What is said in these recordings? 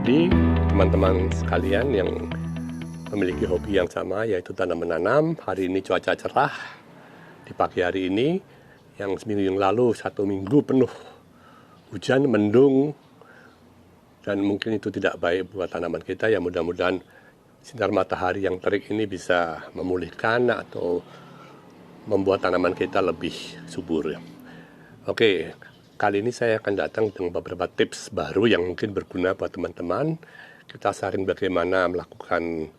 Jadi teman-teman sekalian yang memiliki hobi yang sama, yaitu tanam menanam, hari ini cuaca cerah di pagi hari ini, yang seminggu yang lalu 1 minggu penuh hujan, mendung, dan mungkin itu tidak baik buat tanaman kita. Ya mudah-mudahan sinar matahari yang terik ini bisa memulihkan atau membuat tanaman kita lebih subur. Oke, kali ini saya akan datang dengan beberapa tips baru yang mungkin berguna buat teman-teman. Kita sharing bagaimana melakukan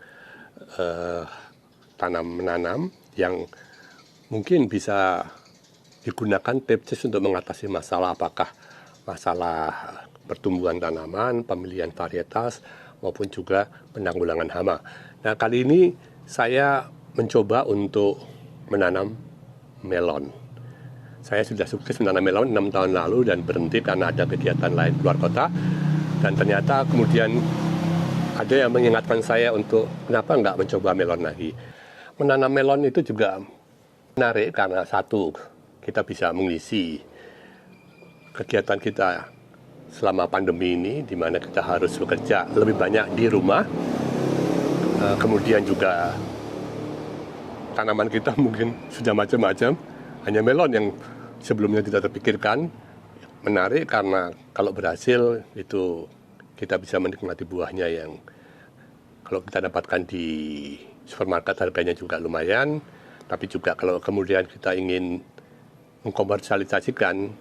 tanam menanam yang mungkin bisa digunakan tips untuk mengatasi masalah, apakah masalah pertumbuhan tanaman, pemilihan varietas, maupun juga penanggulangan hama. Nah, kali ini saya mencoba untuk menanam melon. Saya sudah sukses menanam melon 6 tahun lalu dan berhenti karena ada kegiatan lain luar kota. Dan ternyata kemudian ada yang mengingatkan saya untuk kenapa enggak mencoba melon lagi. Menanam melon itu juga menarik karena satu, kita bisa mengisi kegiatan kita selama pandemi ini, di mana kita harus bekerja lebih banyak di rumah. Kemudian juga tanaman kita mungkin sudah macam-macam. Hanya melon yang sebelumnya tidak terpikirkan. Menarik karena kalau berhasil itu kita bisa menikmati buahnya yang kalau kita dapatkan di supermarket harganya juga lumayan. Tapi juga kalau kemudian kita ingin mengkomersialisasikan,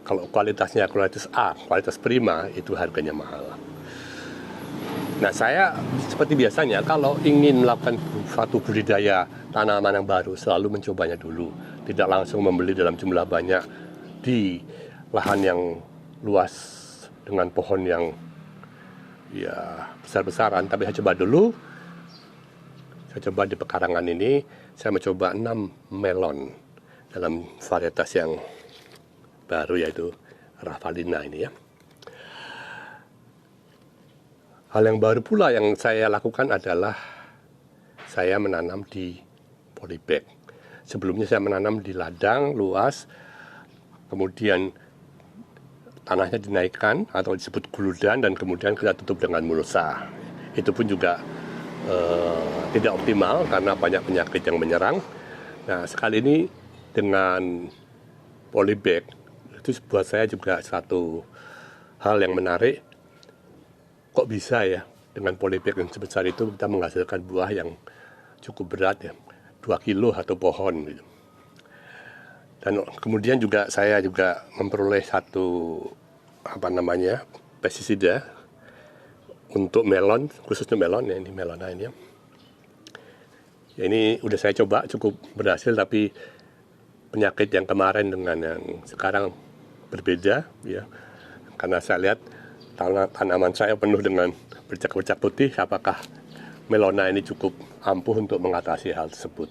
kalau kualitasnya kualitas A, kualitas prima, itu harganya mahal. Nah, saya seperti biasanya kalau ingin melakukan suatu budidaya tanaman yang baru, selalu mencobanya dulu. Tidak langsung membeli dalam jumlah banyak di lahan yang luas dengan pohon yang ya besar-besaran. Tapi saya coba dulu. Saya coba di pekarangan ini, saya mencoba 6 melon dalam varietas yang baru, yaitu Ravalina ini ya. Hal yang baru pula yang saya lakukan adalah saya menanam di polybag. Sebelumnya saya menanam di ladang luas, kemudian tanahnya dinaikkan atau disebut guludan, dan kemudian kita tutup dengan mulsa. Itu pun juga tidak optimal karena banyak penyakit yang menyerang. Nah, sekali ini dengan polybag, itu buat saya juga satu hal yang menarik. Kok bisa ya dengan polybag yang sebesar itu kita menghasilkan buah yang cukup berat ya, 2 kilo satu pohon gitu. Dan kemudian juga saya juga memperoleh satu pestisida untuk melon, khususnya melon ya, ini melona ini ya. Ya, ini udah saya coba cukup berhasil, tapi penyakit yang kemarin dengan yang sekarang berbeda ya. Karena saya lihat tanaman saya penuh dengan bercak-bercak putih, apakah melona ini cukup ampuh untuk mengatasi hal tersebut.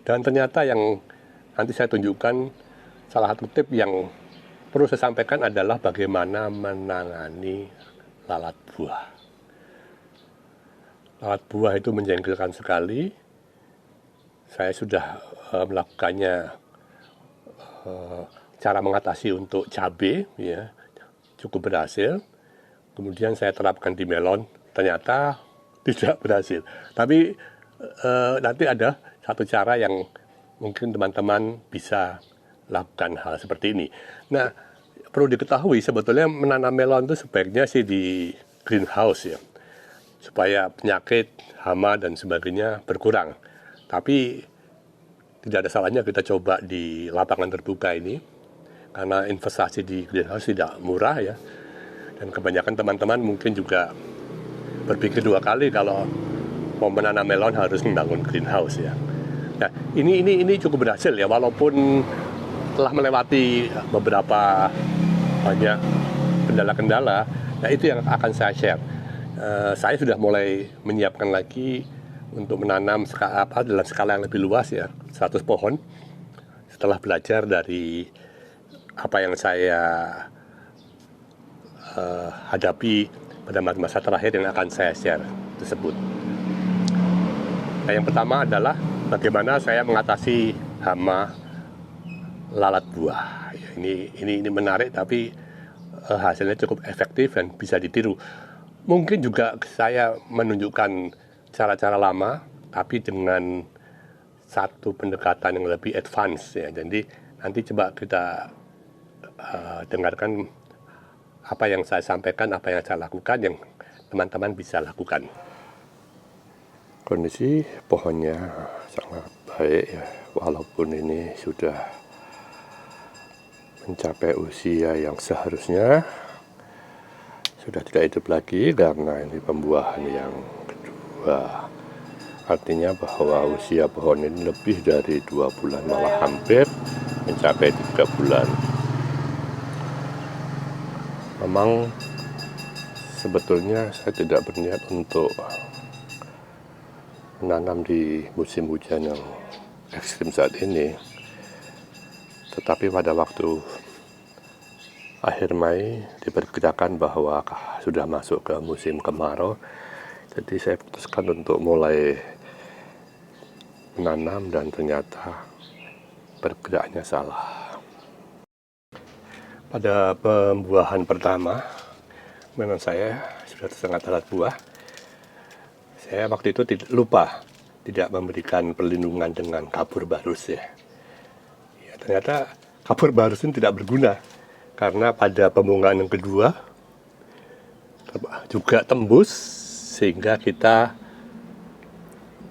Dan ternyata yang nanti saya tunjukkan, salah satu tip yang perlu saya sampaikan adalah bagaimana menangani lalat buah. Lalat buah itu menjengkelkan sekali. Saya sudah melakukannya, cara mengatasi untuk cabai ya, cukup berhasil. Kemudian saya terapkan di melon, ternyata tidak berhasil. Tapi nanti ada satu cara yang mungkin teman-teman bisa lakukan hal seperti ini. Nah, perlu diketahui sebetulnya menanam melon itu sebaiknya sih di greenhouse ya, supaya penyakit, hama dan sebagainya berkurang. Tapi tidak ada salahnya kita coba di lapangan terbuka ini, karena investasi di greenhouse tidak murah ya. Dan kebanyakan teman-teman mungkin juga berpikir 2 kali kalau mau menanam melon harus membangun greenhouse ya. Nah, ini cukup berhasil ya, walaupun telah melewati beberapa banyak kendala-kendala. Nah, itu yang akan saya share. Saya sudah mulai menyiapkan lagi untuk menanam dalam skala yang lebih luas ya, 100 pohon. Setelah belajar dari apa yang saya hadapi pada masa terakhir yang akan saya share tersebut. Nah, yang pertama adalah bagaimana saya mengatasi hama lalat buah. Ini menarik, tapi hasilnya cukup efektif dan bisa ditiru. Mungkin juga saya menunjukkan cara-cara lama, tapi dengan satu pendekatan yang lebih advance ya. Jadi nanti coba kita dengarkan apa yang saya sampaikan, apa yang saya lakukan, yang teman-teman bisa lakukan. Kondisi pohonnya sangat baik ya, walaupun ini sudah mencapai usia yang seharusnya sudah tidak hidup lagi karena ini pembuahan yang kedua. Artinya bahwa usia pohon ini lebih dari 2 bulan, malah hampir mencapai 3 bulan. Memang sebetulnya saya tidak berniat untuk menanam di musim hujan yang ekstrim saat ini. Tetapi pada waktu akhir Mei diperkirakan bahwa sudah masuk ke musim kemarau. Jadi saya putuskan untuk mulai menanam dan ternyata bergeraknya salah. Pada pembuahan pertama memang saya sudah tersengat alat buah. Saya waktu itu lupa tidak memberikan perlindungan dengan kapur barus ya. Ternyata kapur barus ini tidak berguna. Karena pada pembungaan yang kedua juga tembus, sehingga kita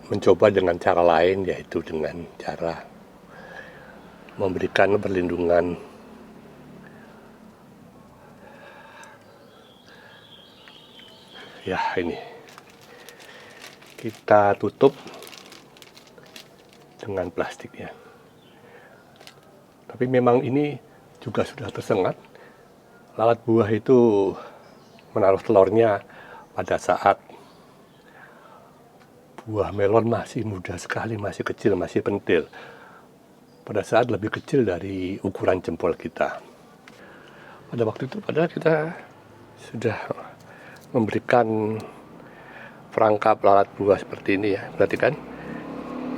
mencoba dengan cara lain, yaitu dengan cara memberikan perlindungan ya ini. Kita tutup dengan plastiknya. Tapi memang ini juga sudah tersengat. Lalat buah itu menaruh telurnya pada saat buah melon masih muda sekali, masih kecil, masih pentil. Pada saat lebih kecil dari ukuran jempol kita. Pada waktu itu padahal kita sudah memberikan perangkap lalat buah seperti ini ya. Berarti kan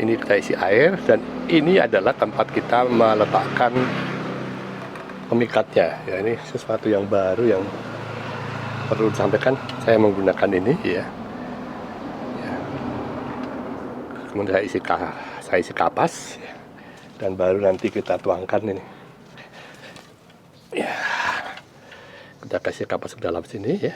ini kita isi air, dan ini adalah tempat kita meletakkan pemikatnya ya. Ini sesuatu yang baru yang perlu disampaikan. Saya menggunakan ini ya. Kemudian saya isi kapas ya. Dan baru nanti kita tuangkan ini ya. Kita kasih kapas ke dalam sini ya.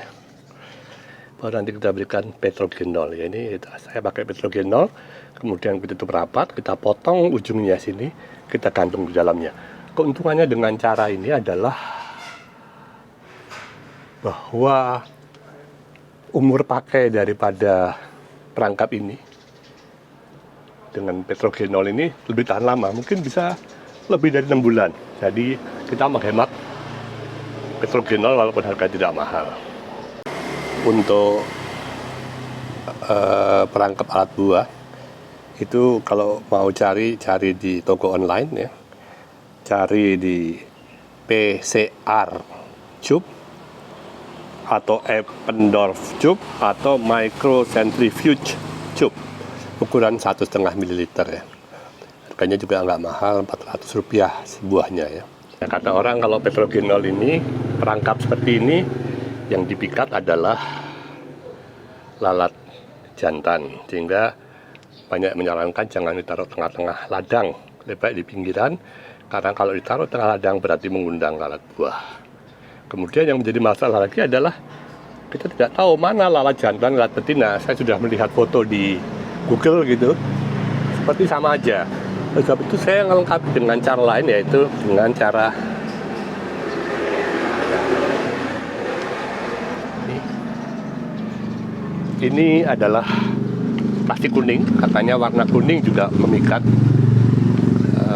Baru nanti kita berikan petrogenol ya. Ini saya pakai petrogenol, kemudian kita tutup rapat, kita potong ujungnya sini, kita gantung di dalamnya. Keuntungannya dengan cara ini adalah bahwa umur pakai daripada perangkap ini dengan petrogenol ini lebih tahan lama, mungkin bisa lebih dari 6 bulan. Jadi kita menghemat petrogenol walaupun harga tidak mahal. Untuk perangkap alat buah itu kalau mau cari di toko online ya. Cari di PCR Tube atau Eppendorf Tube atau Microcentrifuge Tube, ukuran 1,5 ml ya. Harganya juga nggak mahal, Rp400 sebuahnya ya. Nah, kata orang kalau petrogenol ini, perangkap seperti ini, yang dipikat adalah lalat jantan, sehingga banyak menyarankan jangan ditaruh tengah-tengah ladang, lebih baik di pinggiran, karena kalau ditaruh tengah ladang berarti mengundang lalat buah. Kemudian yang menjadi masalah lagi adalah kita tidak tahu mana lalat jantan, lalat betina. Saya sudah melihat foto di Google gitu, seperti sama aja. Sebab itu saya melengkapi dengan cara lain, yaitu dengan cara ini adalah plastik kuning, katanya warna kuning juga memikat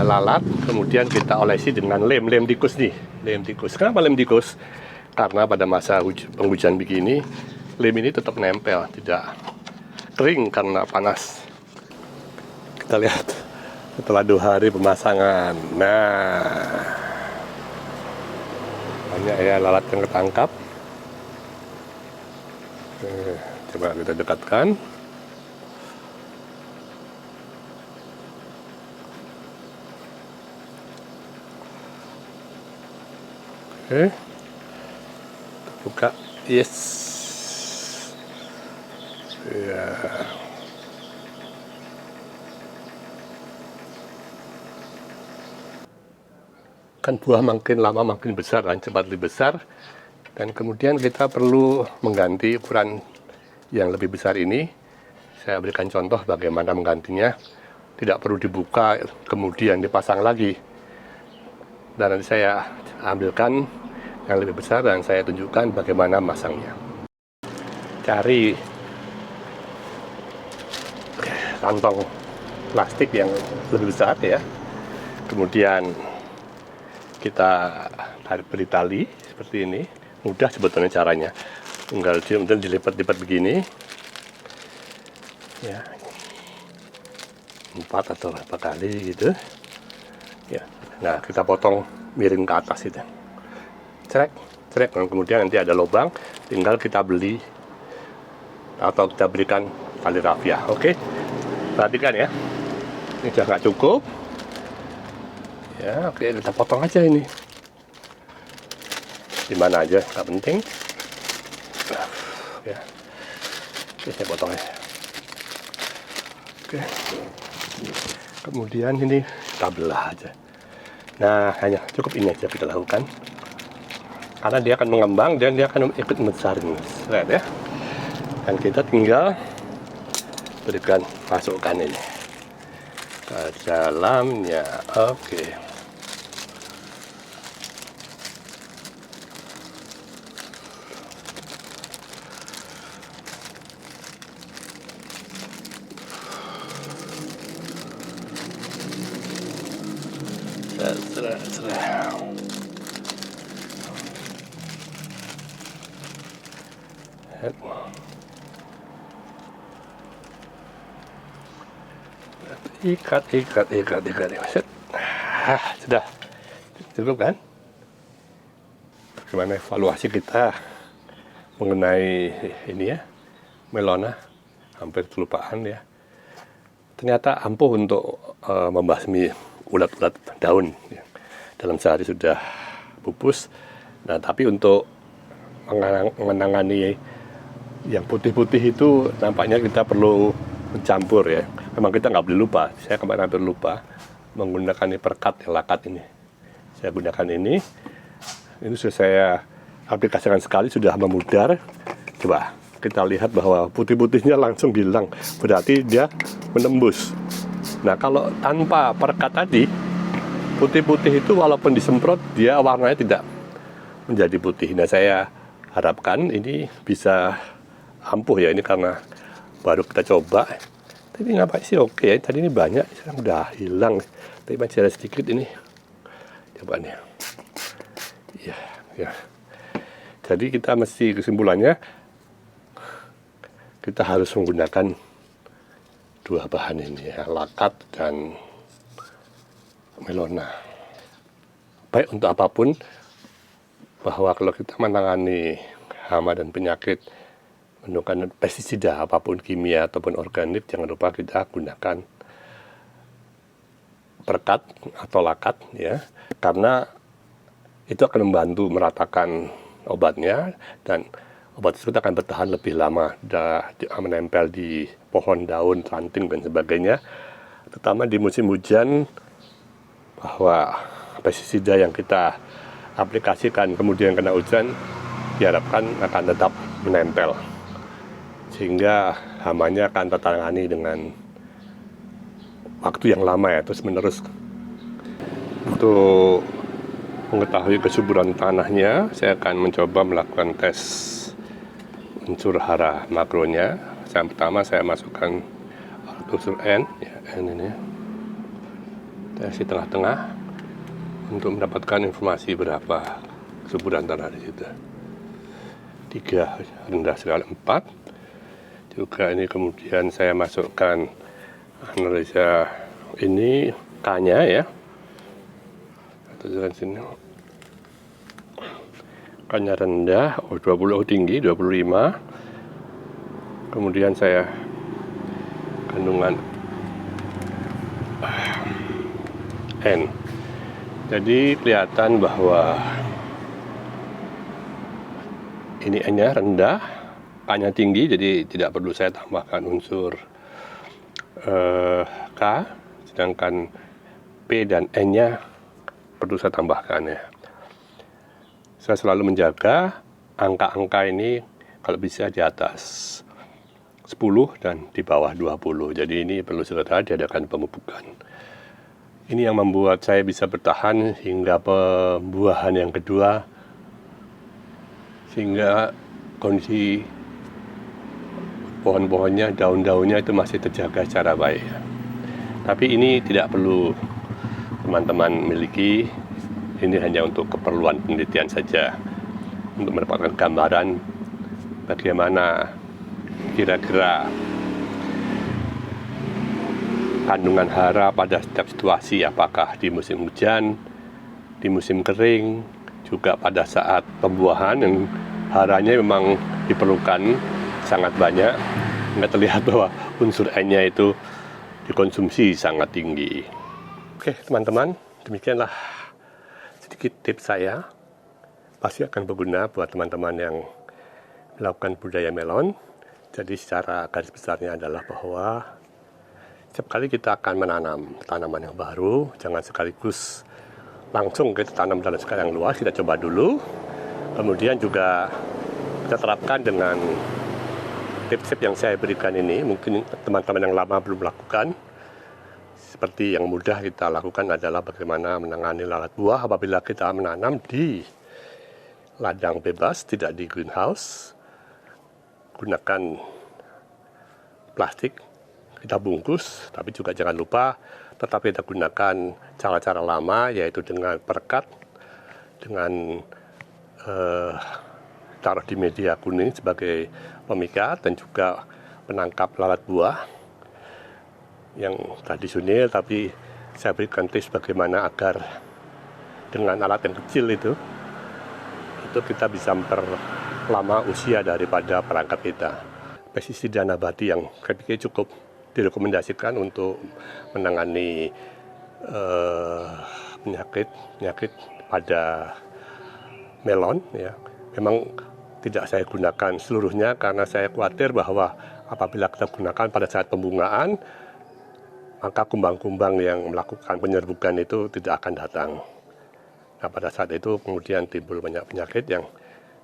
lalat. Kemudian kita olesi dengan lem tikus nih, lem tikus. Kenapa lem tikus? Karena pada masa penghujan begini, lem ini tetap nempel, tidak kering karena panas. Kita lihat setelah 2 hari pemasangan. Nah, banyak ya lalat yang ketangkap. Coba kita dekatkan. Oke, buka. Yes. Nah, ini. Ini adalah plastik kuning, katanya warna kuning juga memikat lalat. Kemudian kita olesi dengan lem tikus. Kenapa lem tikus? Karena pada masa penghujan begini, lem ini tetap nempel, tidak kering karena panas. Kita lihat setelah 2 hari pemasangan. Nah, banyak ya lalat yang ketangkap. Coba kita dekatkan. Ya. Kan buah makin lama makin besar dan cepat lebih besar, dan kemudian kita perlu mengganti ukuran yang lebih besar ini. Saya berikan contoh bagaimana menggantinya. Tidak perlu dibuka kemudian dipasang lagi, dan nanti saya ambilkan yang lebih besar dan saya tunjukkan bagaimana masangnya. Cari kantong plastik yang lebih besar ya, kemudian kita beri tali seperti ini. Mudah sebetulnya caranya, tinggal dilipat-lipat begini ya, 4 atau berapa kali gitu ya. Nah, kita potong miring ke atas itu, cerek, dan kemudian nanti ada lubang, tinggal kita beli atau kita berikan tali rafia. Oke, perhatikan ya, ini sudah nggak cukup ya. Oke, kita potong aja ini, dimana aja nggak penting ya. Oke, saya potong aja. Oke, kemudian ini kita belah aja. Nah, hanya cukup ini aja kita lakukan, karena dia akan mengembang dan dia akan ikut membesar ini, lihat ya. Dan kita tinggal berikan, masukkan ini ke dalamnya. Oke. Ikat. Sudah cukup kan? Bagaimana evaluasi kita mengenai ini ya, melona? Hampir kelupaan ya. Ternyata ampuh untuk membasmi ulat-ulat daun ya. Dalam sehari sudah pupus. Nah, tapi untuk menangani yang putih-putih itu nampaknya kita perlu mencampur ya. Memang kita nggak boleh lupa. Saya kemarin hampir lupa menggunakan ini perkat, lakat ini. Saya gunakan ini sudah saya aplikasikan sekali, sudah memudar. Coba kita lihat bahwa putih-putihnya langsung hilang, berarti dia menembus. Nah, kalau tanpa perekat tadi, putih-putih itu walaupun disemprot, dia warnanya tidak menjadi putih. Nah, saya harapkan ini bisa ampuh ya, ini karena baru kita coba. Tapi ngapain sih, oke ya, tadi ini banyak, sekarang udah hilang. Tapi masih ada sedikit ini. Coba nih. Ya. Jadi kita mesti, kesimpulannya, kita harus menggunakan dua bahan ini ya, lakat dan melona. Baik untuk apapun, bahwa kalau kita menangani hama dan penyakit menggunakan pestisida apapun, kimia ataupun organik, jangan lupa kita gunakan perekat atau lakat ya, karena itu akan membantu meratakan obatnya, dan obat tersebut akan bertahan lebih lama, menempel di pohon, daun, ranting dan sebagainya, terutama di musim hujan, bahwa pestisida yang kita aplikasikan kemudian kena hujan diharapkan akan tetap menempel, sehingga hamanya akan tertangani dengan waktu yang lama ya, terus menerus. Untuk mengetahui kesuburan tanahnya, saya akan mencoba melakukan tes unsur hara makronya. Yang pertama saya masukkan unsur N, ya, N ini, tes di tengah-tengah untuk mendapatkan informasi berapa kesuburan tanah di situ. 3 rendah sekali, 4. Juga ini kemudian saya masukkan analisa ini K-nya ya. Atau sini. K-nya rendah, 20 tinggi, 25. Kemudian saya kandungan N. Jadi kelihatan bahwa ini N-nya rendah, K-nya tinggi, jadi tidak perlu saya tambahkan unsur K, sedangkan P dan N-nya perlu saya tambahkan ya. Saya selalu menjaga angka-angka ini kalau bisa di atas 10 dan di bawah 20. Jadi ini perlu segera diadakan pemupukan. Ini yang membuat saya bisa bertahan hingga pembuahan yang kedua, sehingga kondisi pohon-pohonnya, daun-daunnya itu masih terjaga secara baik. Tapi ini tidak perlu teman-teman miliki, ini hanya untuk keperluan penelitian saja, untuk mendapatkan gambaran bagaimana kira-kira kandungan hara pada setiap situasi, apakah di musim hujan, di musim kering, juga pada saat pembuahan yang haranya memang diperlukan sangat banyak. Nggak terlihat bahwa unsur N-nya itu dikonsumsi sangat tinggi. Oke teman-teman, demikianlah sedikit tips saya. Pasti akan berguna buat teman-teman yang melakukan budidaya melon. Jadi secara garis besarnya adalah bahwa setiap kali kita akan menanam tanaman yang baru, jangan sekaligus langsung kita tanam dalam skala yang luas, kita coba dulu. Kemudian juga kita terapkan dengan tips-tips yang saya berikan ini. Mungkin teman-teman yang lama belum lakukan. Seperti yang mudah kita lakukan adalah bagaimana menangani lalat buah apabila kita menanam di ladang bebas, tidak di greenhouse. Gunakan plastik, kita bungkus, tapi juga jangan lupa tetap kita gunakan cara-cara lama, yaitu dengan perekat, dengan taruh di media kuning sebagai pemikat, dan juga penangkap lalat buah yang tradisional, tapi saya berikan tips bagaimana agar dengan alat yang kecil itu kita bisa memperlama usia daripada perangkap kita. Pestisida nabati yang saya pikir cukup direkomendasikan untuk menangani penyakit pada melon ya. Memang tidak saya gunakan seluruhnya karena saya khawatir bahwa apabila kita gunakan pada saat pembungaan, maka kumbang-kumbang yang melakukan penyerbukan itu tidak akan datang. Nah, pada saat itu kemudian timbul banyak penyakit yang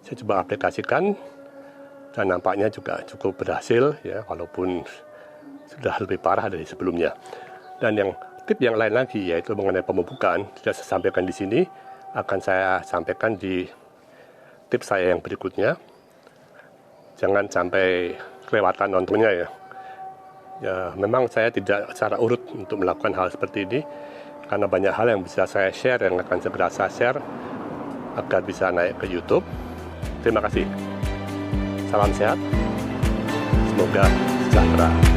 saya coba aplikasikan dan nampaknya juga cukup berhasil ya, walaupun sudah lebih parah dari sebelumnya. Dan tip yang lain lagi yaitu mengenai pemupukan, tidak saya sampaikan di sini, akan saya sampaikan di tips saya yang berikutnya. Jangan sampai kelewatan nontonnya ya. Ya, memang saya tidak secara urut untuk melakukan hal seperti ini karena banyak hal yang bisa saya share, yang akan segera saya share agar bisa naik ke YouTube. Terima kasih. Salam sehat. Semoga sejahtera.